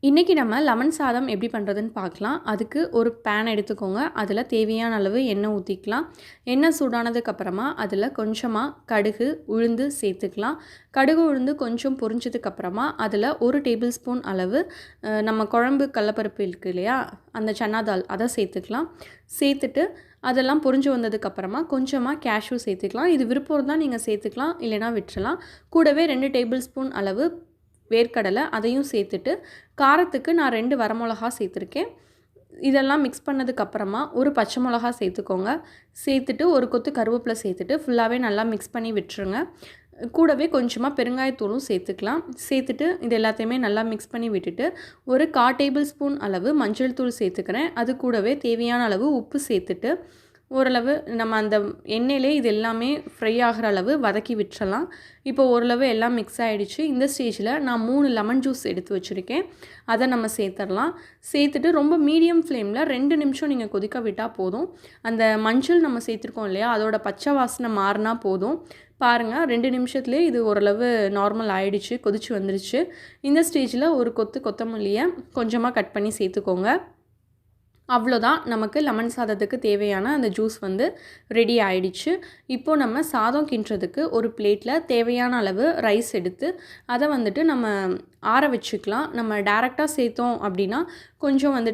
இன்றைக்கி நம்ம லெமன் சாதம் எப்படி பண்ணுறதுன்னு பார்க்கலாம். அதுக்கு ஒரு பேன் எடுத்துக்கோங்க. அதில் தேவையான அளவு எண்ணெய் ஊற்றிக்கலாம். எண்ணெய் சூடானதுக்கப்புறமா அதில் கொஞ்சமாக கடுகு உளுந்து சேர்த்துக்கலாம். கடுகு உளுந்து கொஞ்சம் பொரிஞ்சதுக்கப்புறமா அதில் 1 டேபிள் ஸ்பூன் அளவு நம்ம குழம்பு கடலப்பருப்பு இருக்குது இல்லையா, அந்த சன்னா தால் அதை சேர்த்துக்கலாம். சேர்த்துட்டு அதெல்லாம் பொரிஞ்சு வந்ததுக்கப்புறமா கொஞ்சமாக கேஷ்யூ சேர்த்துக்கலாம். இது விருப்பம் இருந்தால் நீங்கள் சேர்த்துக்கலாம், இல்லைனா விட்டுறலாம். கூடவே 2 டேபிள் ஸ்பூன் அளவு வேர்க்கடலை அதையும் சேர்த்துட்டு, காரத்துக்கு நான் 2 வரமிளகா சேர்த்துருக்கேன். இதெல்லாம் மிக்ஸ் பண்ணதுக்கப்புறமா ஒரு பச்சை மிளகா சேர்த்துக்கோங்க. சேர்த்துட்டு ஒரு கொத்து கருவேப்பிலை சேர்த்துட்டு ஃபுல்லாகவே நல்லா மிக்ஸ் பண்ணி விட்டுருங்க. கூடவே கொஞ்சமாக பெருங்காயத்தூளும் சேர்த்துக்கலாம். சேர்த்துட்டு இது எல்லாத்தையுமே நல்லா மிக்ஸ் பண்ணி விட்டுட்டு ஒரு 1/4 டேபிள் ஸ்பூன் அளவு மஞ்சள் தூள் சேர்த்துக்கிறேன். அது கூடவே தேவையான அளவு உப்பு சேர்த்துட்டு ஓரளவு நம்ம அந்த எண்ணெயிலே இது எல்லாமே ஃப்ரை ஆகிற அளவு வதக்கி விட்டுறலாம். இப்போ ஓரளவு எல்லாம் மிக்ஸ் ஆகிடுச்சு. இந்த ஸ்டேஜில் நான் 3 லெமன் ஜூஸ் எடுத்து வச்சுருக்கேன். அதை நம்ம சேர்த்துடலாம். சேர்த்துட்டு ரொம்ப மீடியம் ஃப்ளேமில் 2 நிமிஷம் நீங்கள் கொதிக்க விட்டால் போதும். அந்த மஞ்சள் நம்ம சேர்த்துருக்கோம் இல்லையா, அதோட பச்சை வாசனை மாறினா போதும். பாருங்கள், 2 நிமிஷத்துலேயே இது ஓரளவு நார்மல் ஆகிடுச்சு, கொதிச்சு வந்துருச்சு. இந்த ஸ்டேஜில் ஒரு கொத்து கொத்தமல்லியை கொஞ்சமாக கட் பண்ணி சேர்த்துக்கோங்க. அவ்வளோதான், நமக்கு லெமன் சாதத்துக்கு தேவையான அந்த ஜூஸ் ரெடி ஆயிடுச்சு. இப்போது நம்ம சாதம் கிண்டுறதுக்கு ஒரு பிளேட்டில் தேவையான அளவு ரைஸ் எடுத்து அதை நம்ம ஆற வச்சுக்கலாம். நம்ம டைரெக்டாக சேர்த்தோம் அப்படின்னா கொஞ்சம்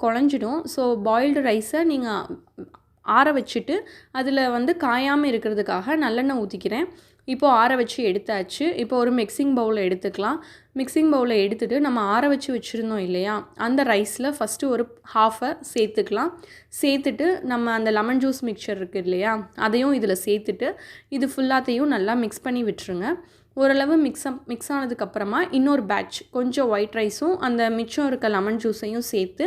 குழஞ்சிடும். ஸோ பாயில்டு ரைஸை நீங்கள் ஆற வச்சுட்டு அதில் காயாமல் இருக்கிறதுக்காக நல்லெண்ணெய் ஊற்றிக்கிறேன். இப்போது ஆற வச்சு எடுத்தாச்சு. இப்போ ஒரு மிக்சிங் பவுலில் எடுத்துக்கலாம். மிக்சிங் பவுலில் எடுத்துகிட்டு நம்ம ஆற வச்சு வச்சுருந்தோம் இல்லையா, அந்த ரைஸில் ஃபஸ்ட்டு ஒரு ஹாஃபை சேர்த்துக்கலாம். சேர்த்துட்டு நம்ம அந்த லெமன் ஜூஸ் மிக்சர் இருக்குது இல்லையா, அதையும் இதில் சேர்த்துட்டு இது ஃபுல்லாத்தையும் நல்லா மிக்ஸ் பண்ணி விட்டுருங்க. ஓரளவு மிக்ஸ் ஆனதுக்கப்புறமா இன்னொரு பேட்ச் கொஞ்சம் ஒயிட் ரைஸும் அந்த மிச்சம் இருக்க லெமன் ஜூஸையும் சேர்த்து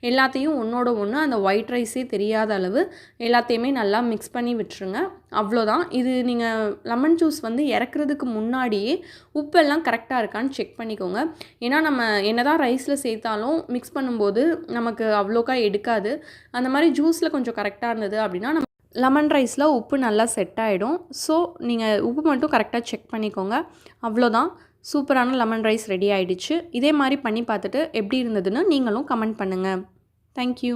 எல்லாத்தையும் ஒன்றோட ஒன்று அந்த ஒயிட் ரைஸே தெரியாத அளவு எல்லாத்தையுமே நல்லா மிக்ஸ் பண்ணி விட்டுருங்க. அவ்வளோதான். இது நீங்கள் லெமன் ஜூஸ் இறக்குறதுக்கு முன்னாடியே உப்பெல்லாம் கரெக்டாக இருக்கான்னு செக் பண்ணிக்கோங்க. ஏன்னா நம்ம என்ன தான் ரைஸில் சேர்த்தாலும் மிக்ஸ் பண்ணும்போது நமக்கு அவ்வளோக்கா எடுக்காது. அந்த மாதிரி ஜூஸில் கொஞ்சம் கரெக்டாக இருந்தது அப்படின்னா நம்ம லெமன் ரைஸில் உப்பு நல்லா செட் ஆகிடும். ஸோ நீங்கள் உப்பு மட்டும் கரெக்டாக செக் பண்ணிக்கோங்க. அவ்வளோதான், சூப்பரான லெமன் ரைஸ் ரெடி ஆகிடுச்சு. இதே மாதிரி பண்ணி பார்த்துட்டு எப்படி இருந்ததுன்னு நீங்களும் கமெண்ட் பண்ணுங்கள். தேங்க்யூ.